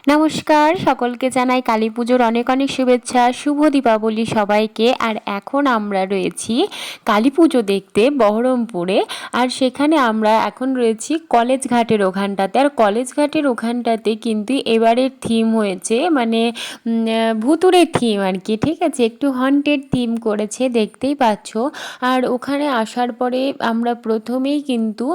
নমস্কার, সকলকে জানাই কালী পুজোর অনেক অনেক শুভেচ্ছা। শুভ দীপাবলি সবাইকে। আর এখন আমরা রয়েছি কালী পুজো দেখতে বহরমপুরে। আর সেখানে আমরা এখন রয়েছি কলেজ ঘাটের ওখানটাতে। আর কলেজ ঘাটের ওখানটাতে কিন্তু এবারের থিম হয়েছে মানে ভুতুড়ের থিম আর কি, ঠিক আছে, একটু হন্টেড থিম করেছে, দেখতেই পাচ্ছ। আর ওখানে আসার পরে আমরা প্রথমেই কিন্তু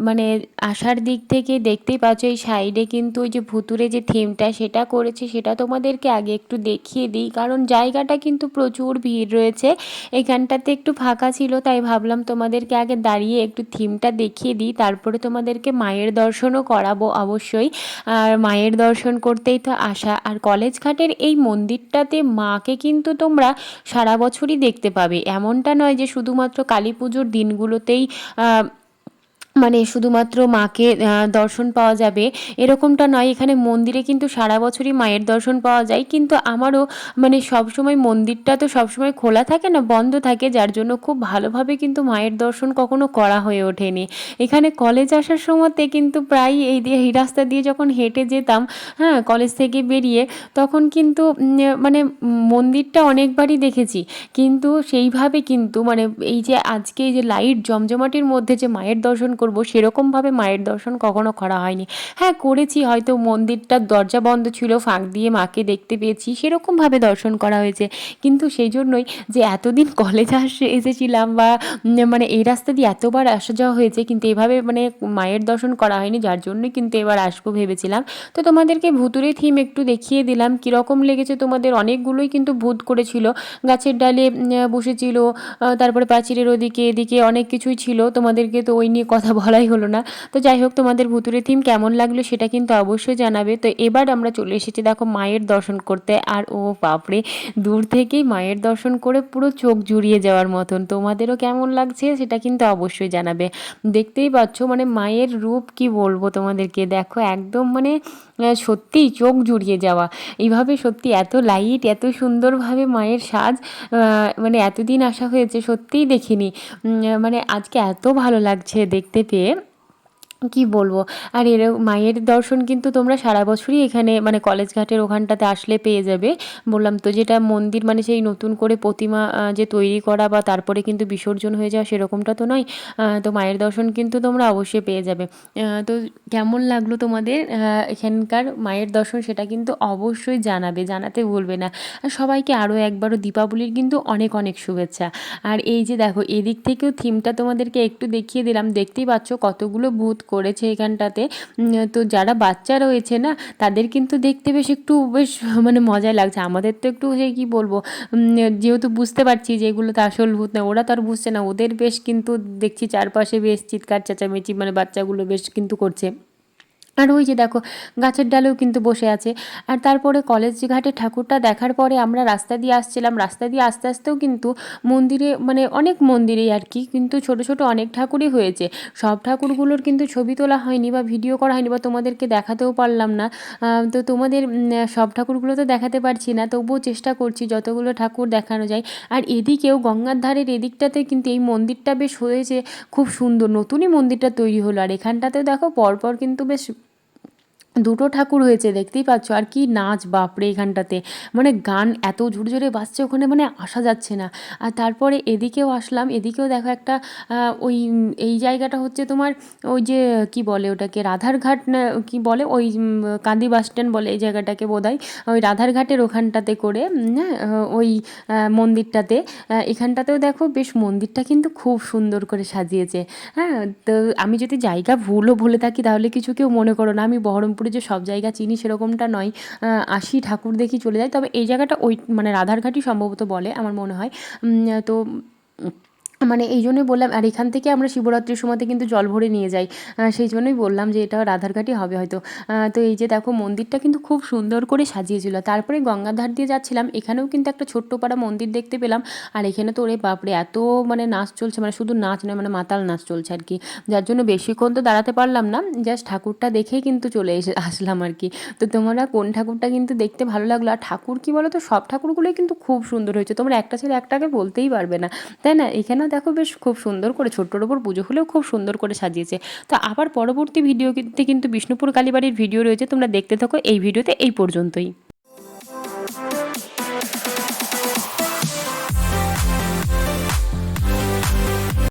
মানে আসার দিক থেকে দেখতেই পাচ্ছ এই সাইডে কিন্তু ওই যে ভুতুরে যে থিমটা সেটা করেছে, সেটা তোমাদেরকে আগে একটু দেখিয়ে দিই, কারণ জায়গাটা কিন্তু প্রচুর ভিড় রয়েছে। এখানটাতে একটু ফাঁকা ছিল, তাই ভাবলাম তোমাদেরকে আগে দাঁড়িয়ে একটু থিমটা দেখিয়ে দিই, তারপরে তোমাদেরকে মায়ের দর্শনও করাবো অবশ্যই। আর মায়ের দর্শন করতেই তো আসা। আর কলেজ ঘাটের এই মন্দিরটাতে মাকে কিন্তু তোমরা সারা বছরই দেখতে পাবে। এমনটা নয় যে শুধুমাত্র কালী পুজোর দিনগুলোতেই মানে শুধুমাত্র মাকে দর্শন পাওয়া যাবে, এরকমটা নয়। এখানে মন্দিরে কিন্তু সারা বছরই মায়ের দর্শন পাওয়া যায়। কিন্তু আমারও মানে সবসময় মন্দিরটা তো সবসময় খোলা থাকে না, বন্ধ থাকে, যার জন্য খুব ভালোভাবে কিন্তু মায়ের দর্শন কখনো করা হয়ে ওঠেনি। এখানে কলেজ আসার সময়তে কিন্তু প্রায় এই রাস্তা দিয়ে যখন হেঁটে যেতাম, হ্যাঁ, কলেজ থেকে বেরিয়ে, তখন কিন্তু মানে মন্দিরটা অনেকবারই দেখেছি, কিন্তু সেইভাবে কিন্তু মানে এই যে আজকে এই যে লাইট জমজমাটির মধ্যে যে মায়ের দর্শন করব, সেরকমভাবে মায়ের দর্শন কখনো করা হয়নি। হ্যাঁ, করেছি, হয়তো মন্দিরটার দরজা বন্ধ ছিল, ফাঁক দিয়ে মাকে দেখতে পেয়েছি, সেরকমভাবে দর্শন করা হয়েছে। কিন্তু সেই জন্যই যে এতদিন কলেজ এসেছিলাম বা মানে এই রাস্তা দিয়ে এতবার আসা যাওয়া হয়েছে, কিন্তু এভাবে মানে মায়ের দর্শন করা হয়নি, যার জন্যই কিন্তু এবার আসবো ভেবেছিলাম। তো তোমাদেরকে ভুতুরে থিম একটু দেখিয়ে দিলাম, কীরকম লেগেছে তোমাদের। অনেকগুলোই কিন্তু ভূত করেছিল, গাছের ডালে বসেছিল, তারপরে পাঁচিলের ওদিকে এদিকে অনেক কিছুই ছিল, তোমাদেরকে তো ওই নিয়ে কথা বলাই হলো না। তো যাই হোক, তোমাদের ভুতুরে থিম কেমন লাগলো সেটা কিন্তু অবশ্যই জানাবে। তো এবার আমরা চলে এসেছি দেখো মায়ের দর্শন করতে। আর ও বাপরে, দূর থেকেই মায়ের দর্শন করে পুরো চোখ জুড়িয়ে যাওয়ার মতন। তোমাদেরও কেমন লাগছে সেটা কিন্তু অবশ্যই জানাবে। দেখতেই পাচ্ছ মানে মায়ের রূপ কি বলবো তোমাদেরকে, দেখো একদম মানে সত্যিই চোখ জুড়িয়ে যাওয়া। এইভাবে সত্যি এত লাইট, এত সুন্দরভাবে মায়ের সাজ, মানে এতদিন আসা হয়েছে সত্যিই দেখিনি। মানে আজকে এত ভালো লাগছে দেখতে পেয়ে, কি বলবো। আর মায়ের দর্শন কিন্তু তোমরা সারা বছরই এখানে মানে কলেজ ঘাটের ওখানটাতে আসলে পেয়ে যাবে। বললাম তো, যেটা মন্দির মানে সেই নতুন করে প্রতিমা যে তৈরি করা বা তারপরে কিন্তু বিসর্জন হয়ে যাওয়া, সেরকমটা তো নয়। তো মায়ের দর্শন কিন্তু তোমরা অবশ্যই পেয়ে যাবে। তো কেমন লাগলো তোমাদের এখানকার মায়ের দর্শন সেটা কিন্তু অবশ্যই জানাবে, জানাতে ভুলবে না। আর সবাইকে আরও একবারও দীপাবলির কিন্তু অনেক অনেক শুভেচ্ছা। আর এই যে দেখো এদিক থেকেও থিমটা তোমাদেরকে একটু দেখিয়ে দিলাম, দেখতেই পাচ্ছ কতগুলো ভূত করেছে এখানটাতে। তো যারা বাচ্চা রয়েছে না, তাদের কিন্তু দেখতে বেশ মানে মজাই লাগছে। আমাদের তো একটু সেই কী বলবো, যেহেতু বুঝতে পারছি যে এগুলো তো আসল ভূত না, ওরা তো আর বুঝছে না, ওদের বেশ কিন্তু দেখছি চারপাশে বেশ চিৎকার চেঁচামেচি মানে বাচ্চাগুলো বেশ কিন্তু করছে। আর ওই যে দেখো গাছের ডালেও কিন্তু বসে আছে। আর তারপরে কলেজ ঘাটে ঠাকুরটা দেখার পরে আমরা রাস্তা দিয়ে আসছিলাম, রাস্তা দিয়ে আস্তে আস্তেও কিন্তু মন্দিরে মানে অনেক মন্দিরেই আর কি কিন্তু ছোট ছোট অনেক ঠাকুরই হয়েছে। সব ঠাকুরগুলোর কিন্তু ছবি তোলা হয়নি বা ভিডিও করা হয়নি বা তোমাদেরকে দেখাতেও পারলাম না। তো তোমাদের সব ঠাকুরগুলো তো দেখাতে পারছি না, তবুও চেষ্টা করছি যতগুলো ঠাকুর দেখানো যায়। আর এদিকেও গঙ্গার ধারের এদিকটাতে কিন্তু এই মন্দিরটা বেশ হয়েছে খুব সুন্দর, নতুনই মন্দিরটা তৈরি হলো। আর এখানটাতেও দেখো পরপর কিন্তু বেশ দুটো ঠাকুর হয়েছে, দেখতেই পাচ্ছ। আর কি নাচ বাপরে এখানটাতে, মানে গান এত জোরে জোরে বাজছে ওখানে, মানে আসা যাচ্ছে না। আর তারপরে এদিকেও আসলাম, এদিকেও দেখো একটা ওই এই জায়গাটা হচ্ছে তোমার ওই যে কি বলে ওটাকে, রাধারঘাট না কি বলে, ওই কান্দি বাস স্ট্যান্ড বলে এই জায়গাটাকে বোধহয়। ওই রাধারঘাটের ওখানটাতে করে হ্যাঁ, ওই মন্দিরটাতে, এখানটাতেও দেখো বেশ মন্দিরটা কিন্তু খুব সুন্দর করে সাজিয়েছে। হ্যাঁ, তো আমি যদি জায়গা ভুলও বলে থাকি তাহলে কিছু কেউ মনে করো না, আমি বহরমপুরে যে সব জায়গা চিনি সেরকমটা নয়। আসি ঠাকুর দেখি চলে যাই, তবে এই জায়গাটা ওই মানে রাধারঘাটই সম্ভবত বলে আমার মনে হয়। তো মানে এই জন্যই বললাম। আর এখান থেকে আমরা শিবরাত্রির সময়তে কিন্তু জল ভরে নিয়ে যাই, সেই জন্যই বললাম যে এটা রাধারঘাটই হবে হয়তো। তো এই যে দেখো মন্দিরটা কিন্তু খুব সুন্দর করে সাজিয়েছিল। তারপরে গঙ্গার ধার দিয়ে যাচ্ছিলাম, এখানেও কিন্তু একটা ছোট্ট পাড়া মন্দির দেখতে পেলাম। আর এখানে তো ওরে বাপরে এত মানে নাচ চলছে, মানে শুধু নাচ নয় মানে মাতাল নাচ চলছে আর কি, যার জন্য বেশিক্ষণ তো দাঁড়াতে পারলাম না, জাস্ট ঠাকুরটা দেখেই কিন্তু চলে আসলাম আর কি। তো তোমরা কোন ঠাকুরটা কিন্তু দেখতে ভালো লাগলো? আর ঠাকুর কি বলো তো, সব ঠাকুরগুলোই কিন্তু খুব সুন্দর হয়েছে, তোমরা একটা ছেড়ে একটাকে বলতেই পারবে না, তাই না? এখানেও দেখো বেশ খুব সুন্দর করে ছোট্টর ওপর পুজো হলেও খুব সুন্দর করে সাজিয়েছে। তো আবার পরবর্তী ভিডিওতে কিন্তু বিষ্ণুপুর কালীবাড়ির ভিডিও রয়েছে, তোমরা দেখতে থাকো এই ভিডিওতে এই পর্যন্তই।